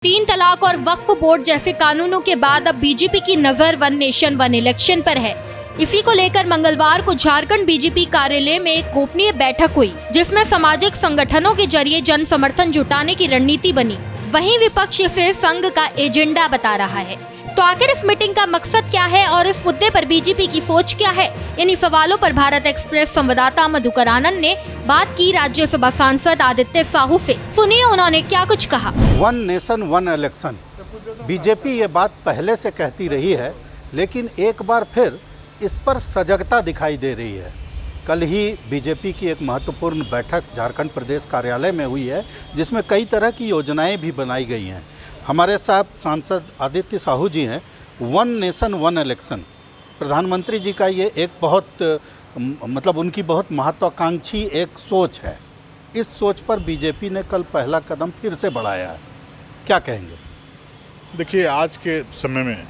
तीन तलाक और वक्फ बोर्ड जैसे कानूनों के बाद अब बीजेपी की नजर वन नेशन वन इलेक्शन पर है। इसी को लेकर मंगलवार को झारखंड बीजेपी कार्यालय में एक गोपनीय बैठक हुई, जिसमें सामाजिक संगठनों के जरिए जन समर्थन जुटाने की रणनीति बनी। वहीं विपक्ष इसे संघ का एजेंडा बता रहा है। तो आखिर इस मीटिंग का मकसद क्या है और इस मुद्दे पर बीजेपी की सोच क्या है? इन्हीं सवालों पर भारत एक्सप्रेस संवाददाता मधुकर आनंद ने बात की राज्यसभा सांसद आदित्य साहू से। सुनिए उन्होंने क्या कुछ कहा। One nation one election, BJP ये बात पहले से कहती रही है, लेकिन एक बार फिर इस पर सजगता दिखाई दे रही है। कल ही बीजेपी की एक महत्वपूर्ण बैठक झारखंड प्रदेश कार्यालय में हुई है, जिसमें कई तरह की योजनाएं भी बनाई गई हैं। हमारे साथ सांसद आदित्य साहू जी हैं। वन नेशन वन इलेक्शन, प्रधानमंत्री जी का ये एक बहुत उनकी बहुत महत्वाकांक्षी एक सोच है। इस सोच पर बीजेपी ने कल पहला कदम फिर से बढ़ाया है। क्या कहेंगे? देखिए, आज के समय में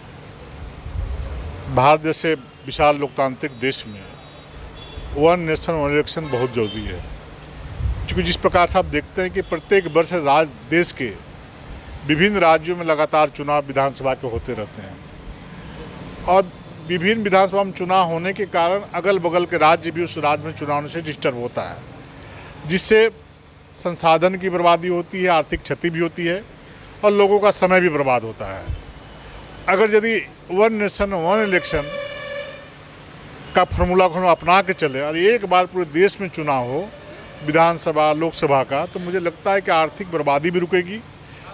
भारत जैसे विशाल लोकतांत्रिक देश में वन नेशन वन इलेक्शन बहुत जरूरी है, क्योंकि जिस प्रकार से आप देखते हैं कि प्रत्येक वर्ष देश के विभिन्न राज्यों में लगातार चुनाव विधानसभा के होते रहते हैं, और विभिन्न विधानसभा में चुनाव होने के कारण अगल बगल के राज्य भी उस राज्य में चुनाव से डिस्टर्ब होता है, जिससे संसाधन की बर्बादी होती है, आर्थिक क्षति भी होती है और लोगों का समय भी बर्बाद होता है। अगर यदि वन नेशन वन इलेक्शन का फॉर्मूला को हम अपना के चले और एक बार पूरे देश में चुनाव हो विधानसभा लोकसभा का, तो मुझे लगता है कि आर्थिक बर्बादी भी रुकेगी,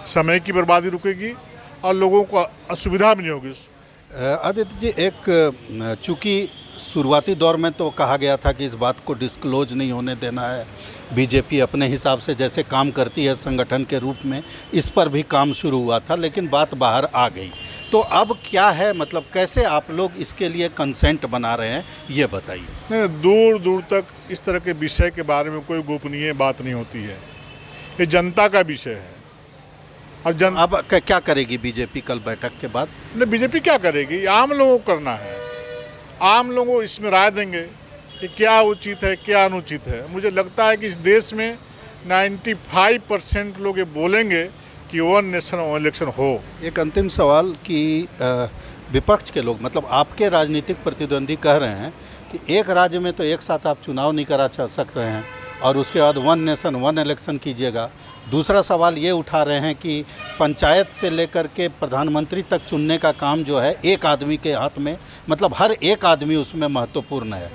समय की बर्बादी रुकेगी और लोगों को असुविधा भी नहीं होगी। आदित्य जी, एक चूँकि शुरुआती दौर में तो कहा गया था कि इस बात को डिस्क्लोज नहीं होने देना है, बीजेपी अपने हिसाब से जैसे काम करती है संगठन के रूप में, इस पर भी काम शुरू हुआ था, लेकिन बात बाहर आ गई। तो अब क्या है, मतलब कैसे आप लोग इसके लिए कंसेंट बना रहे हैं, ये बताइए। दूर दूर तक इस तरह के विषय के बारे में कोई गोपनीय बात नहीं होती है, ये जनता का विषय है। और अब क्या करेगी बीजेपी कल बैठक के बाद? नहीं, बीजेपी क्या करेगी, आम लोगों को करना है। आम लोगों इसमें राय देंगे कि क्या उचित है, क्या अनुचित है। मुझे लगता है कि इस देश में 95% लोग ये बोलेंगे कि वन नेशन वन इलेक्शन हो। एक अंतिम सवाल कि विपक्ष के लोग, मतलब आपके राजनीतिक प्रतिद्वंदी कह रहे हैं कि एक राज्य में तो एक साथ आप चुनाव नहीं करा सक रहे हैं और उसके बाद वन नेशन वन इलेक्शन कीजिएगा। दूसरा सवाल ये उठा रहे हैं कि पंचायत से लेकर के प्रधानमंत्री तक चुनने का काम जो है एक आदमी के हाथ में, मतलब हर एक आदमी उसमें महत्वपूर्ण है।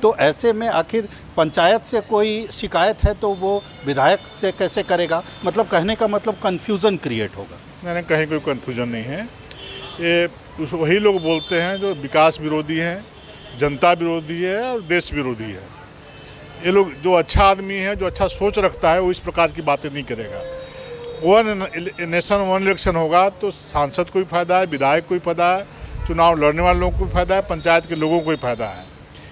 तो ऐसे में आखिर पंचायत से कोई शिकायत है तो वो विधायक से कैसे करेगा? मतलब कहने का मतलब कन्फ्यूज़न क्रिएट होगा। मैंने कहीं कोई कन्फ्यूजन नहीं है। ये वही लोग बोलते हैं जो विकास विरोधी हैं, जनता विरोधी है और देश विरोधी है। ये लोग, जो अच्छा आदमी है, जो अच्छा सोच रखता है, वो इस प्रकार की बातें नहीं करेगा। वन नेशन वन इलेक्शन होगा तो सांसद को भी फायदा है, विधायक को भी फायदा है, चुनाव लड़ने वाले लोगों को भी फायदा है, पंचायत के लोगों को भी फायदा है।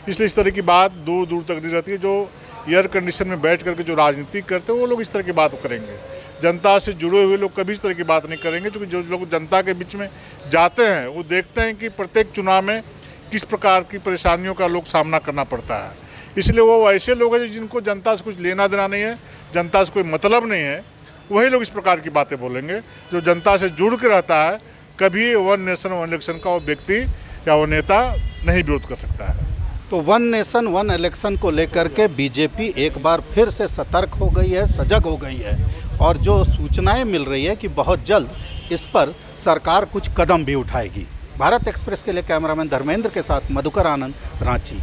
इसलिए इस तरह की बात दूर दूर तक नहीं रहती है। जो एयर कंडीशन में बैठ करके जो राजनीति करते हैं वो लोग इस तरह की बात करेंगे। जनता से जुड़े हुए लोग कभी इस तरह की बात नहीं करेंगे, क्योंकि जो लोग जनता के बीच में जाते हैं वो देखते हैं कि प्रत्येक चुनाव में किस प्रकार की परेशानियों का लोग सामना करना पड़ता है। इसलिए वो ऐसे लोग हैं जिनको जनता से कुछ लेना देना नहीं है, जनता से कोई मतलब नहीं है, वही लोग इस प्रकार की बातें बोलेंगे। जो जनता से जुड़ के रहता है, कभी वन नेशन वन इलेक्शन का वो व्यक्ति या वो नेता नहीं विरोध कर सकता है। तो वन नेशन वन इलेक्शन को लेकर के बीजेपी एक बार फिर से सतर्क हो गई है, सजग हो गई है, और जो सूचनाएं मिल रही है कि बहुत जल्द इस पर सरकार कुछ कदम भी उठाएगी। भारत एक्सप्रेस के लिए कैमरामैन धर्मेंद्र के साथ मधुकर आनंद, रांची।